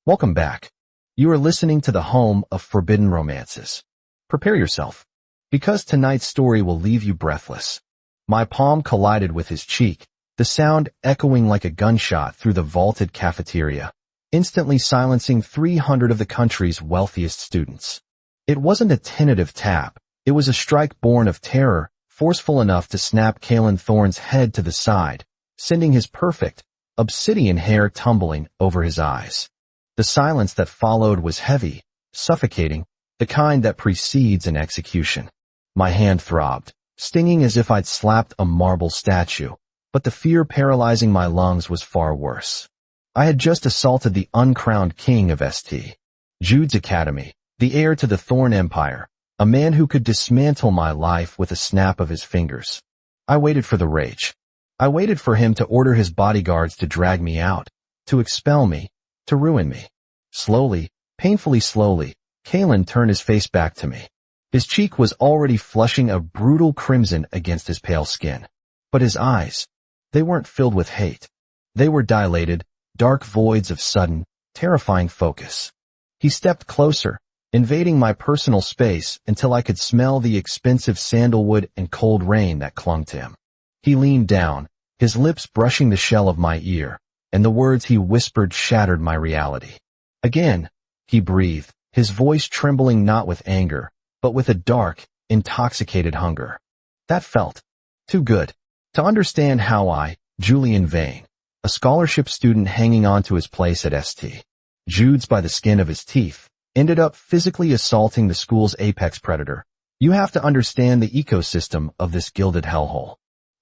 Welcome back. You are listening to the home of forbidden romances. Prepare yourself, because tonight's story will leave you breathless. My palm collided with his cheek, the sound echoing like a gunshot through the vaulted cafeteria, instantly silencing 300 of the country's wealthiest students. It wasn't a tentative tap, it was a strike born of terror, forceful enough to snap Kalen Thorne's head to the side, sending his perfect, obsidian hair tumbling over his eyes. The silence that followed was heavy, suffocating, the kind that precedes an execution. My hand throbbed, stinging as if I'd slapped a marble statue, but the fear paralyzing my lungs was far worse. I had just assaulted the uncrowned king of St. Jude's Academy, the heir to the Thorne Empire, a man who could dismantle my life with a snap of his fingers. I waited for the rage. I waited for him to order his bodyguards to drag me out, to expel me, to ruin me. Slowly, painfully slowly, Kalen turned his face back to me. His cheek was already flushing a brutal crimson against his pale skin. But his eyes, they weren't filled with hate. They were dilated, dark voids of sudden, terrifying focus. He stepped closer, invading my personal space until I could smell the expensive sandalwood and cold rain that clung to him. He leaned down, his lips brushing the shell of my ear, and the words he whispered shattered my reality. Again, he breathed, his voice trembling not with anger, but with a dark, intoxicated hunger. That felt too good to understand how I, Julian Vane, a scholarship student hanging on to his place at St. Jude's by the skin of his teeth, ended up physically assaulting the school's apex predator. You have to understand the ecosystem of this gilded hellhole.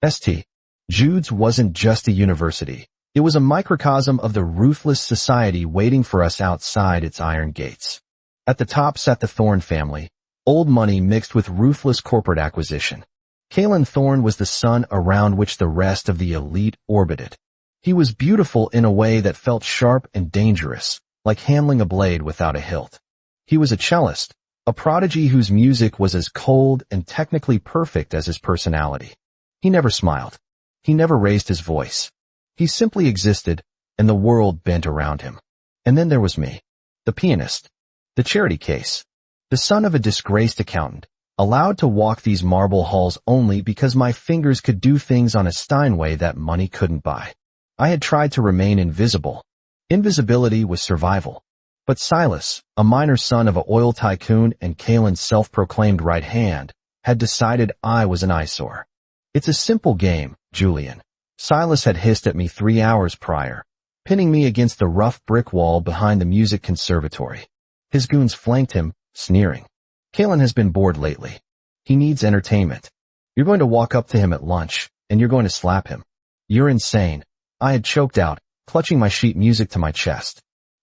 St. Jude's wasn't just a university. It was a microcosm of the ruthless society waiting for us outside its iron gates. At the top sat the Thorne family, old money mixed with ruthless corporate acquisition. Kalen Thorne was the sun around which the rest of the elite orbited. He was beautiful in a way that felt sharp and dangerous, like handling a blade without a hilt. He was a cellist, a prodigy whose music was as cold and technically perfect as his personality. He never smiled. He never raised his voice. He simply existed, and the world bent around him. And then there was me, the pianist, the charity case, the son of a disgraced accountant, allowed to walk these marble halls only because my fingers could do things on a Steinway that money couldn't buy. I had tried to remain invisible. Invisibility was survival. But Silas, a minor son of an oil tycoon and Kalen's self-proclaimed right hand, had decided I was an eyesore. It's a simple game, Julian. Silas had hissed at me 3 hours prior, pinning me against the rough brick wall behind the music conservatory. His goons flanked him, sneering. Kalen has been bored lately. He needs entertainment. You're going to walk up to him at lunch, and you're going to slap him. You're insane. I had choked out, clutching my sheet music to my chest.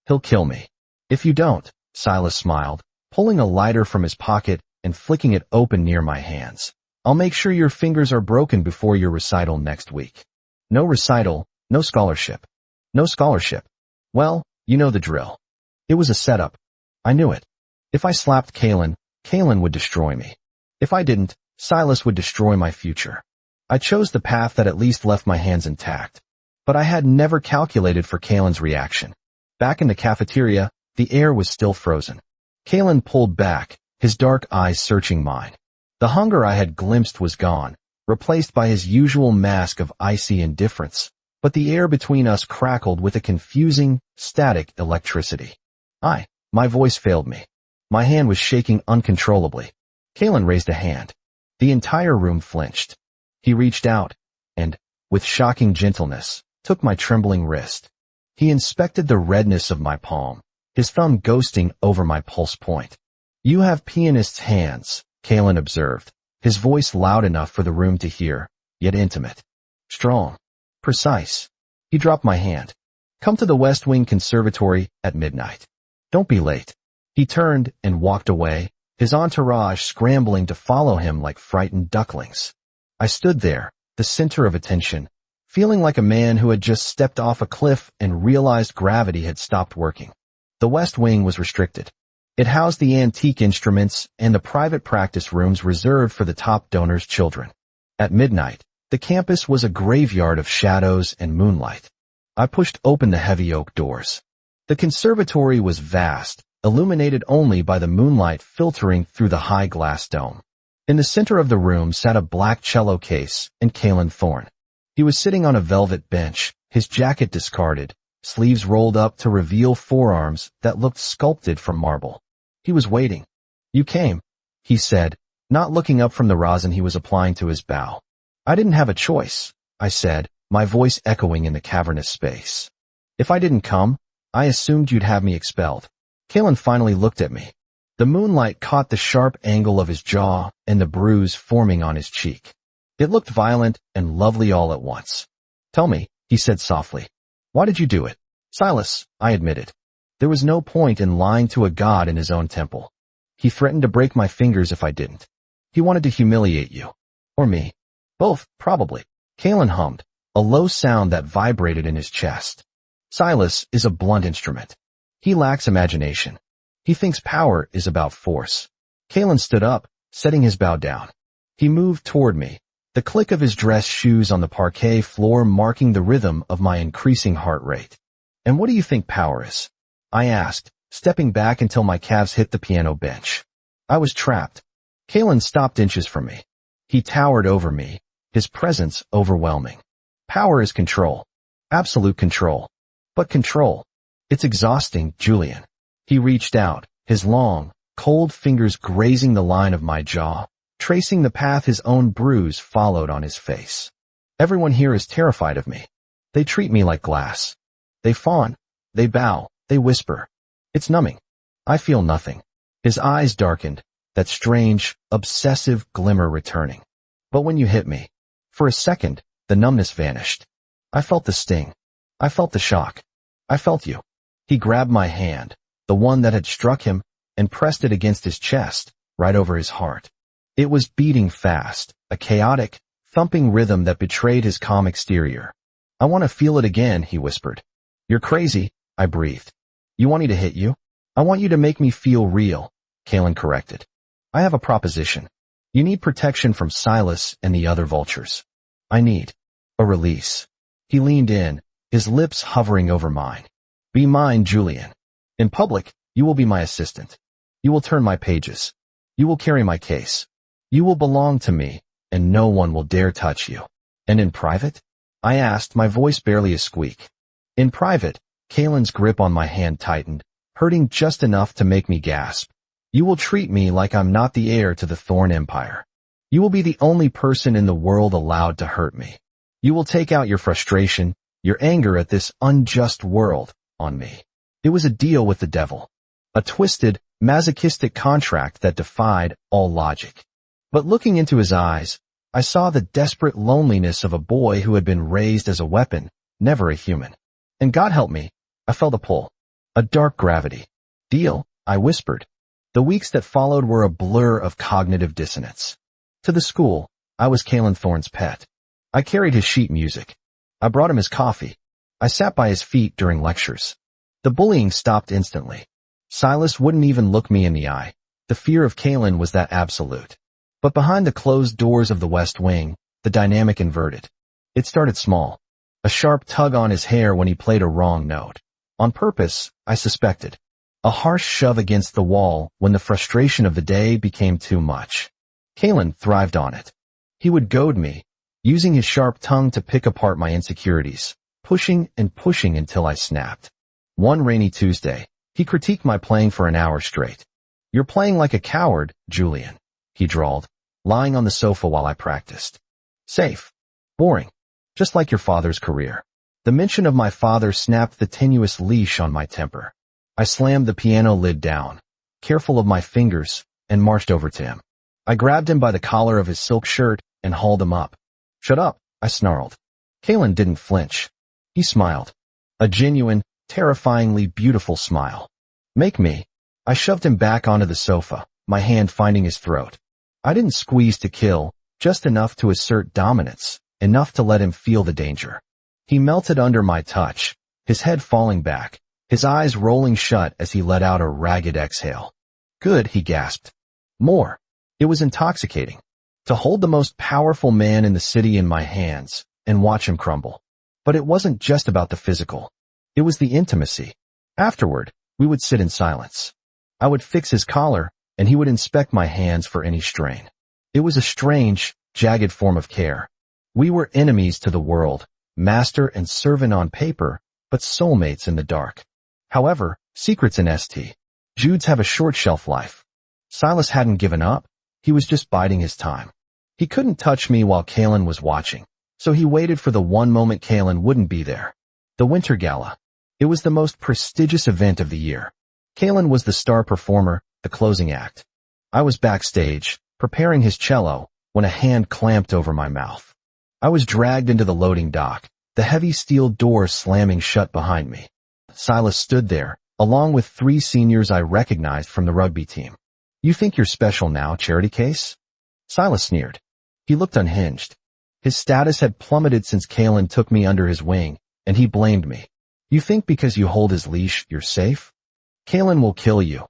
He'll kill me. If you don't, Silas smiled, pulling a lighter from his pocket and flicking it open near my hands. I'll make sure your fingers are broken before your recital next week. No recital, no scholarship. No scholarship. Well, you know the drill. It was a setup. I knew it. If I slapped Kalen, Kalen would destroy me. If I didn't, Silas would destroy my future. I chose the path that at least left my hands intact. But I had never calculated for Kalen's reaction. Back in the cafeteria, the air was still frozen. Kalen pulled back, his dark eyes searching mine. The hunger I had glimpsed was gone, replaced by his usual mask of icy indifference, but the air between us crackled with a confusing, static electricity. My voice failed me. My hand was shaking uncontrollably. Kalen raised a hand. The entire room flinched. He reached out, and, with shocking gentleness, took my trembling wrist. He inspected the redness of my palm, his thumb ghosting over my pulse point. You have pianist's hands, Kalen observed, his voice loud enough for the room to hear, yet intimate. Strong. Precise. He dropped my hand. Come to the West Wing Conservatory at midnight. Don't be late. He turned and walked away, his entourage scrambling to follow him like frightened ducklings. I stood there, the center of attention, feeling like a man who had just stepped off a cliff and realized gravity had stopped working. The West Wing was restricted. It housed the antique instruments and the private practice rooms reserved for the top donors' children. At midnight, the campus was a graveyard of shadows and moonlight. I pushed open the heavy oak doors. The conservatory was vast, illuminated only by the moonlight filtering through the high glass dome. In the center of the room sat a black cello case and Kalen Thorne. He was sitting on a velvet bench, his jacket discarded, sleeves rolled up to reveal forearms that looked sculpted from marble. He was waiting. "You came," he said, not looking up from the rosin he was applying to his bow. "I didn't have a choice," I said, my voice echoing in the cavernous space. "If I didn't come, I assumed you'd have me expelled." Kalen finally looked at me. The moonlight caught the sharp angle of his jaw and the bruise forming on his cheek. It looked violent and lovely all at once. "Tell me," he said softly. "Why did you do it?" "Silas," I admitted. There was no point in lying to a god in his own temple. "He threatened to break my fingers if I didn't. He wanted to humiliate you. Or me. Both, probably." Kalen hummed, a low sound that vibrated in his chest. "Silas is a blunt instrument. He lacks imagination. He thinks power is about force." Kalen stood up, setting his bow down. He moved toward me, the click of his dress shoes on the parquet floor marking the rhythm of my increasing heart rate. "And what do you think power is?" I asked, stepping back until my calves hit the piano bench. I was trapped. Kalen stopped inches from me. He towered over me, his presence overwhelming. "Power is control. Absolute control. But control. It's exhausting, Julian." He reached out, his long, cold fingers grazing the line of my jaw, tracing the path his own bruise followed on his face. "Everyone here is terrified of me. They treat me like glass. They fawn. They bow. They whisper. It's numbing. I feel nothing." His eyes darkened, that strange, obsessive glimmer returning. "But when you hit me, for a second, the numbness vanished. I felt the sting. I felt the shock. I felt you." He grabbed my hand, the one that had struck him, and pressed it against his chest, right over his heart. It was beating fast, a chaotic, thumping rhythm that betrayed his calm exterior. "I want to feel it again," he whispered. "You're crazy," I breathed. "You want me to hit you?" "I want you to make me feel real," Kalen corrected. "I have a proposition. You need protection from Silas and the other vultures. I need a release." He leaned in, his lips hovering over mine. "Be mine, Julian. In public, you will be my assistant. You will turn my pages. You will carry my case. You will belong to me, and no one will dare touch you." "And in private?" I asked, my voice barely a squeak. In private, Kalen's grip on my hand tightened, hurting just enough to make me gasp. "You will treat me like I'm not the heir to the Thorn Empire. You will be the only person in the world allowed to hurt me. You will take out your frustration, your anger at this unjust world, on me." It was a deal with the devil. A twisted, masochistic contract that defied all logic. But looking into his eyes, I saw the desperate loneliness of a boy who had been raised as a weapon, never a human. And God help me, I felt a pull. A dark gravity. "Deal," I whispered. The weeks that followed were a blur of cognitive dissonance. To the school, I was Kalen Thorne's pet. I carried his sheet music. I brought him his coffee. I sat by his feet during lectures. The bullying stopped instantly. Silas wouldn't even look me in the eye. The fear of Kalen was that absolute. But behind the closed doors of the West Wing, the dynamic inverted. It started small. A sharp tug on his hair when he played a wrong note. On purpose, I suspected. A harsh shove against the wall when the frustration of the day became too much. Kalen thrived on it. He would goad me, using his sharp tongue to pick apart my insecurities, pushing and pushing until I snapped. One rainy Tuesday, he critiqued my playing for an hour straight. "You're playing like a coward, Julian," he drawled, lying on the sofa while I practiced. "Safe. Boring. Just like your father's career." The mention of my father snapped the tenuous leash on my temper. I slammed the piano lid down, careful of my fingers, and marched over to him. I grabbed him by the collar of his silk shirt and hauled him up. "Shut up," I snarled. Kalen didn't flinch. He smiled. A genuine, terrifyingly beautiful smile. "Make me." I shoved him back onto the sofa, my hand finding his throat. I didn't squeeze to kill, just enough to assert dominance, enough to let him feel the danger. He melted under my touch, his head falling back, his eyes rolling shut as he let out a ragged exhale. "Good," he gasped. "More." It was intoxicating. To hold the most powerful man in the city in my hands and watch him crumble. But it wasn't just about the physical. It was the intimacy. Afterward, we would sit in silence. I would fix his collar, and he would inspect my hands for any strain. It was a strange, jagged form of care. We were enemies to the world, master and servant on paper, but soulmates in the dark. However, secrets in St. Jude's have a short shelf life. Silas hadn't given up. He was just biding his time. He couldn't touch me while Kalen was watching, so he waited for the one moment Kalen wouldn't be there. The Winter Gala. It was the most prestigious event of the year. Kalen was the star performer, the closing act. I was backstage, preparing his cello, when a hand clamped over my mouth. I was dragged into the loading dock, the heavy steel door slamming shut behind me. Silas stood there, along with 3 seniors I recognized from the rugby team. "You think you're special now, Charity Case?" Silas sneered. He looked unhinged. His status had plummeted since Kalen took me under his wing, and he blamed me. "You think because you hold his leash, you're safe?" "Kalen will kill you,"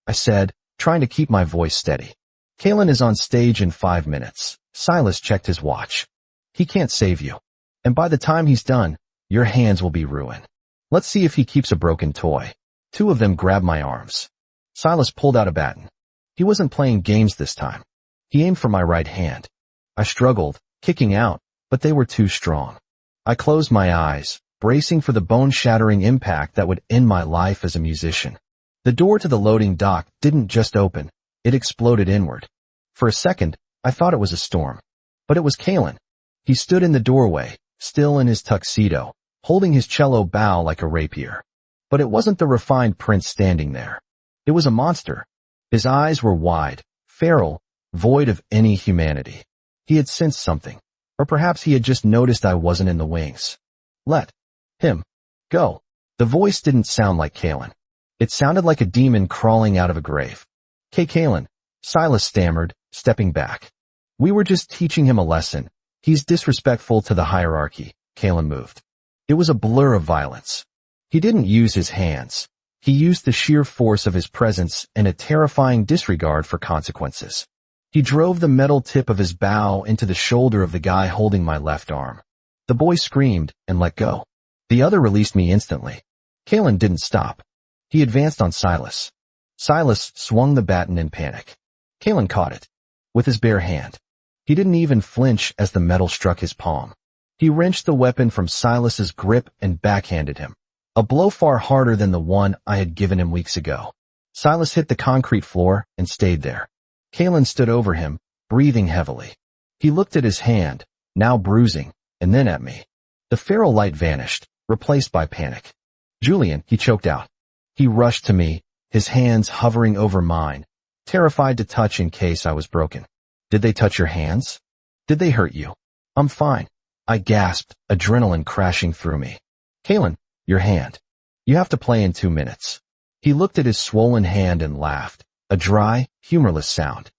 I said, trying to keep my voice steady. "Kalen is on stage in 5 minutes. Silas checked his watch. "He can't save you. And by the time he's done, your hands will be ruined. Let's see if he keeps a broken toy." 2 of them grabbed my arms. Silas pulled out a baton. He wasn't playing games this time. He aimed for my right hand. I struggled, kicking out, but they were too strong. I closed my eyes, bracing for the bone-shattering impact that would end my life as a musician. The door to the loading dock didn't just open, it exploded inward. For a second, I thought it was a storm. But it was Kalen. He stood in the doorway, still in his tuxedo, holding his cello bow like a rapier. But it wasn't the refined prince standing there. It was a monster. His eyes were wide, feral, void of any humanity. He had sensed something. Or perhaps he had just noticed I wasn't in the wings. "Let him go." The voice didn't sound like Kalen. It sounded like a demon crawling out of a grave. Kalen," Silas stammered, stepping back. "We were just teaching him a lesson. He's disrespectful to the hierarchy." Kalen moved. It was a blur of violence. He didn't use his hands. He used the sheer force of his presence and a terrifying disregard for consequences. He drove the metal tip of his bow into the shoulder of the guy holding my left arm. The boy screamed and let go. The other released me instantly. Kalen didn't stop. He advanced on Silas. Silas swung the baton in panic. Kalen caught it with his bare hand. He didn't even flinch as the metal struck his palm. He wrenched the weapon from Silas's grip and backhanded him. A blow far harder than the one I had given him weeks ago. Silas hit the concrete floor and stayed there. Kalen stood over him, breathing heavily. He looked at his hand, now bruising, and then at me. The feral light vanished, replaced by panic. "Julian," he choked out. He rushed to me, his hands hovering over mine, terrified to touch in case I was broken. "Did they touch your hands? Did they hurt you?" "I'm fine," I gasped, adrenaline crashing through me. "Kalen, your hand. You have to play in 2 minutes." He looked at his swollen hand and laughed, a dry, humorless sound.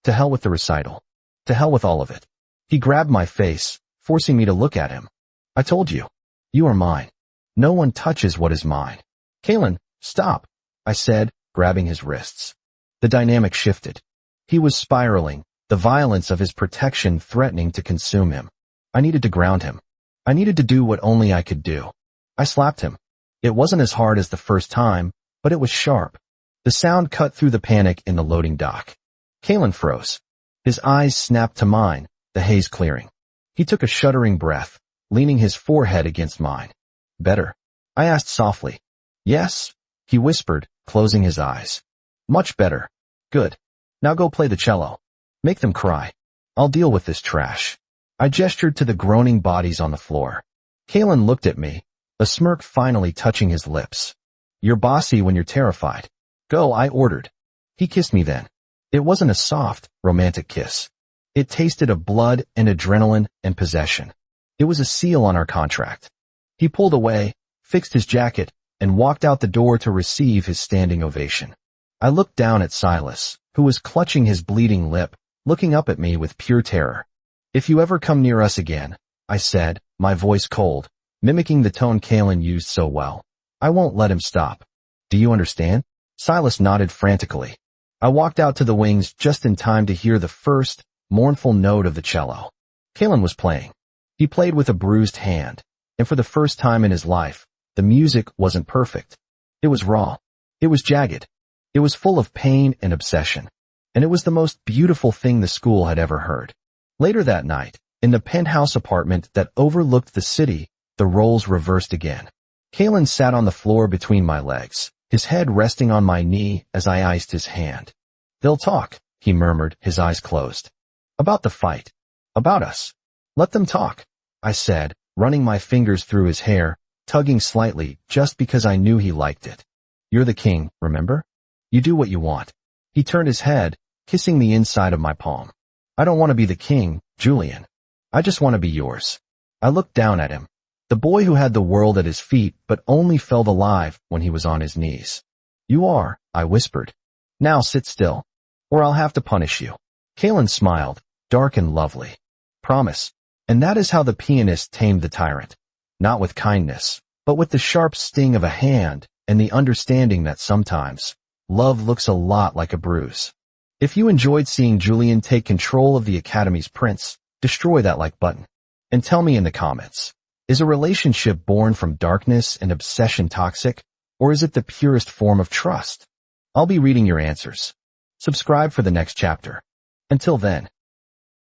"To hell with the recital. To hell with all of it." He grabbed my face, forcing me to look at him. "I told you. You are mine. No one touches what is mine." "Kalen, stop," I said, grabbing his wrists. The dynamic shifted. He was spiraling, the violence of his protection threatening to consume him. I needed to ground him. I needed to do what only I could do. I slapped him. It wasn't as hard as the first time, but it was sharp. The sound cut through the panic in the loading dock. Kalen froze. His eyes snapped to mine, the haze clearing. He took a shuddering breath, leaning his forehead against mine. "Better?" I asked softly. "Yes," he whispered, closing his eyes. "Much better. Good. Now go play the cello. Make them cry. I'll deal with this trash." I gestured to the groaning bodies on the floor. Kalen looked at me, a smirk finally touching his lips. "You're bossy when you're terrified. Go," I ordered. He kissed me then. It wasn't a soft, romantic kiss. It tasted of blood and adrenaline and possession. It was a seal on our contract. He pulled away, fixed his jacket, and walked out the door to receive his standing ovation. I looked down at Silas, who was clutching his bleeding lip, looking up at me with pure terror. "If you ever come near us again," I said, my voice cold, mimicking the tone Kalen used so well, "I won't let him stop. Do you understand?" Silas nodded frantically. I walked out to the wings just in time to hear the first, mournful note of the cello. Kalen was playing. He played with a bruised hand, and for the first time in his life, the music wasn't perfect. It was raw. It was jagged. It was full of pain and obsession. And it was the most beautiful thing the school had ever heard. Later that night, in the penthouse apartment that overlooked the city, the roles reversed again. Kalen sat on the floor between my legs, his head resting on my knee as I iced his hand. "They'll talk," he murmured, his eyes closed. "About the fight. About us. Let them talk," I said, running my fingers through his hair, tugging slightly just because I knew he liked it. "You're the king, remember? You do what you want." He turned his head, kissing the inside of my palm. "I don't want to be the king, Julian. I just want to be yours." I looked down at him, the boy who had the world at his feet but only felt alive when he was on his knees. "You are," I whispered. "Now sit still, or I'll have to punish you." Kalen smiled, dark and lovely. "Promise." And that is how the pianist tamed the tyrant. Not with kindness, but with the sharp sting of a hand and the understanding that sometimes love looks a lot like a bruise. If you enjoyed seeing Julian take control of the Academy's prince, destroy that like button. And tell me in the comments, is a relationship born from darkness and obsession toxic, or is it the purest form of trust? I'll be reading your answers. Subscribe for the next chapter. Until then,